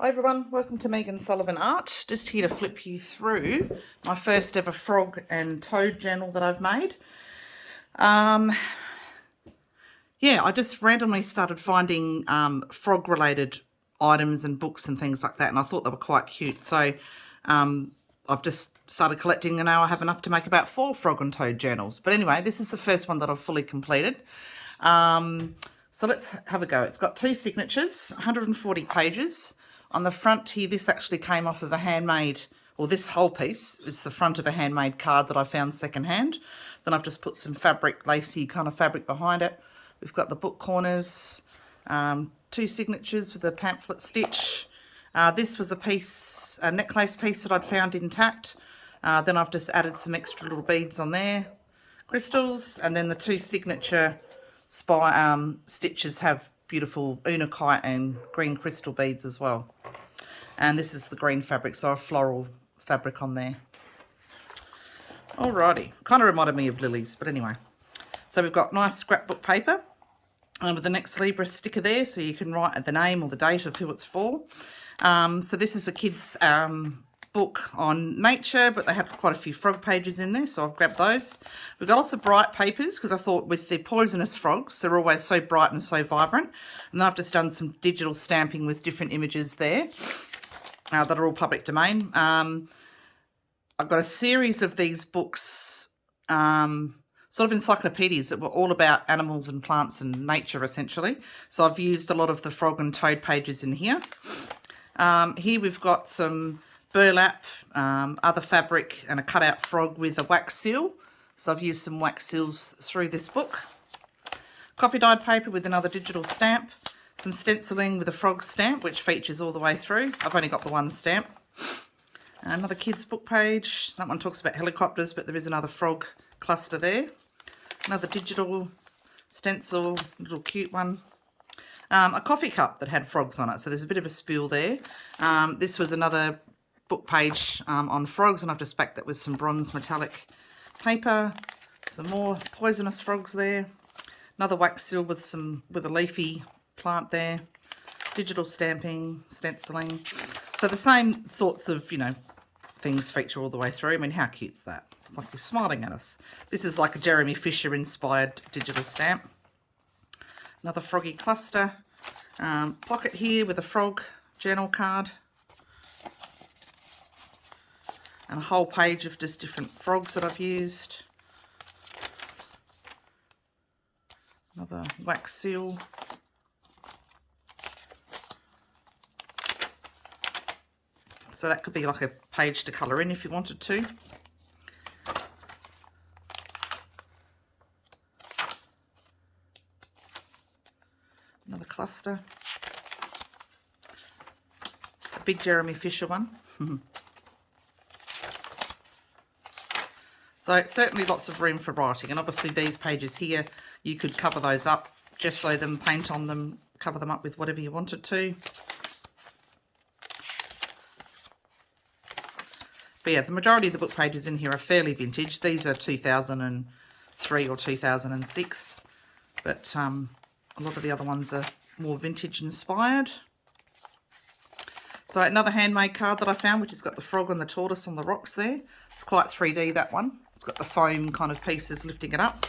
Hi everyone, welcome to Megan Sullivan Art. Just here to flip you through my first ever frog and toad journal that I've made. Yeah, I just randomly started finding frog related items and books and things like that, and I thought they were quite cute. So I've just started collecting, and now I have enough to make about 4 frog and toad journals. But anyway, this is the first one that I've fully completed. So let's have a go. It's got 2 signatures, 140 pages. On the front here, this actually came off of a handmade, or this whole piece is the front of a handmade card that I found secondhand. Then I've just put some fabric, lacy kind of fabric behind it. We've got the book corners, 2 signatures with a pamphlet stitch. This was a necklace piece that I'd found intact. Then I've just added some extra little beads on there, crystals, and then the 2 signature stitches have beautiful unakite and green crystal beads as well. And this is the green fabric, so a floral fabric on there. Alrighty, kind of reminded me of lilies, but anyway. So we've got nice scrapbook paper with the Next Libra sticker there, so you can write the name or the date of who it's for. So this is a kid's book on nature, but they had quite a few frog pages in there, so I've grabbed those. We've got lots of bright papers because I thought with the poisonous frogs, they're always so bright and so vibrant. And then I've just done some digital stamping with different images there that are all public domain. I've got a series of these books, sort of encyclopedias that were all about animals and plants and nature essentially. So I've used a lot of the frog and toad pages in here. Here we've got some burlap, other fabric, and a cutout frog with a wax seal. So I've used some wax seals through this book. Coffee dyed paper with another digital stamp. Some stenciling with a frog stamp, which features all the way through. I've only got the one stamp. Another kid's book page. That one talks about helicopters, but there is another frog cluster there. Another digital stencil, little cute one. A coffee cup that had frogs on it, so there's a bit of a spill there. This was another book page on frogs, and I've just backed that with some bronze metallic paper. Some more poisonous frogs there. Another wax seal with a leafy plant there. Digital stamping, stenciling. So the same sorts of, things feature all the way through. I mean, how cute's that? It's like you're smiling at us. This is like a Jeremy Fisher inspired digital stamp. Another froggy cluster. Pocket here with a frog journal card. And a whole page of just different frogs that I've used. Another wax seal. So that could be like a page to colour in if you wanted to. Another cluster. A big Jeremy Fisher one. So certainly lots of room for writing, and obviously these pages here, you could cover those up, gesso them, paint on them, cover them up with whatever you wanted to. But yeah, the majority of the book pages in here are fairly vintage. These are 2003 or 2006, but a lot of the other ones are more vintage inspired. So another handmade card that I found, which has got the frog and the tortoise on the rocks there. It's quite 3D, that one. It's got the foam kind of pieces lifting it up.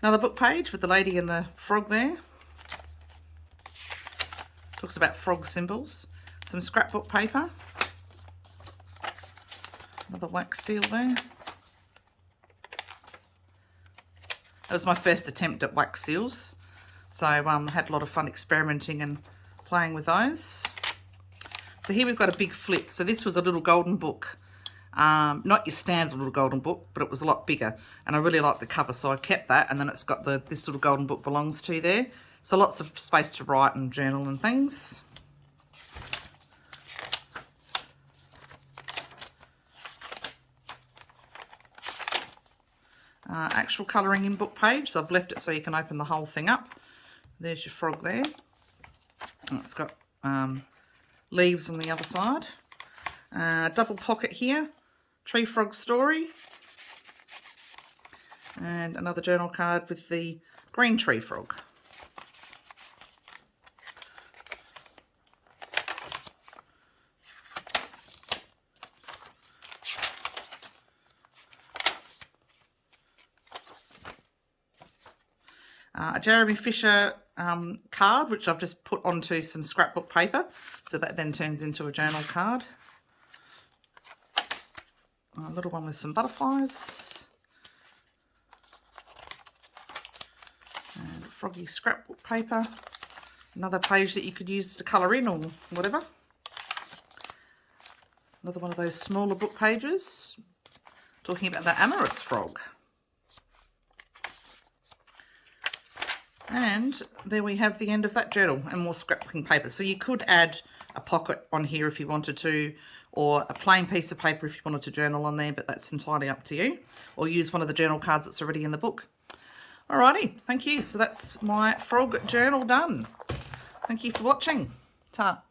Another book page with the lady and the frog there. Talks about frog symbols. Some scrapbook paper. Another wax seal there. That was my first attempt at wax seals. So I had a lot of fun experimenting and playing with those. So here we've got a big flip. So this was a little golden book. Not your standard little golden book, but it was a lot bigger. And I really liked the cover, so I kept that. And then it's got this little golden book belongs to there. So lots of space to write and journal and things. Actual colouring in book page. So I've left it so you can open the whole thing up. There's your frog there. And it's got leaves on the other side. Double pocket here, tree frog story, and another journal card with the green tree frog. A Jeremy Fisher card, which I've just put onto some scrapbook paper, so that then turns into a journal card. A little one with some butterflies. And froggy scrapbook paper. Another page that you could use to colour in or whatever. Another one of those smaller book pages talking about the amorous frog. And there we have the end of that journal and more scrapbooking paper. So you could add a pocket on here if you wanted to, or a plain piece of paper if you wanted to journal on there, but that's entirely up to you. Or use one of the journal cards that's already in the book. Alrighty, thank you. So that's my frog journal done. Thank you for watching. Ta.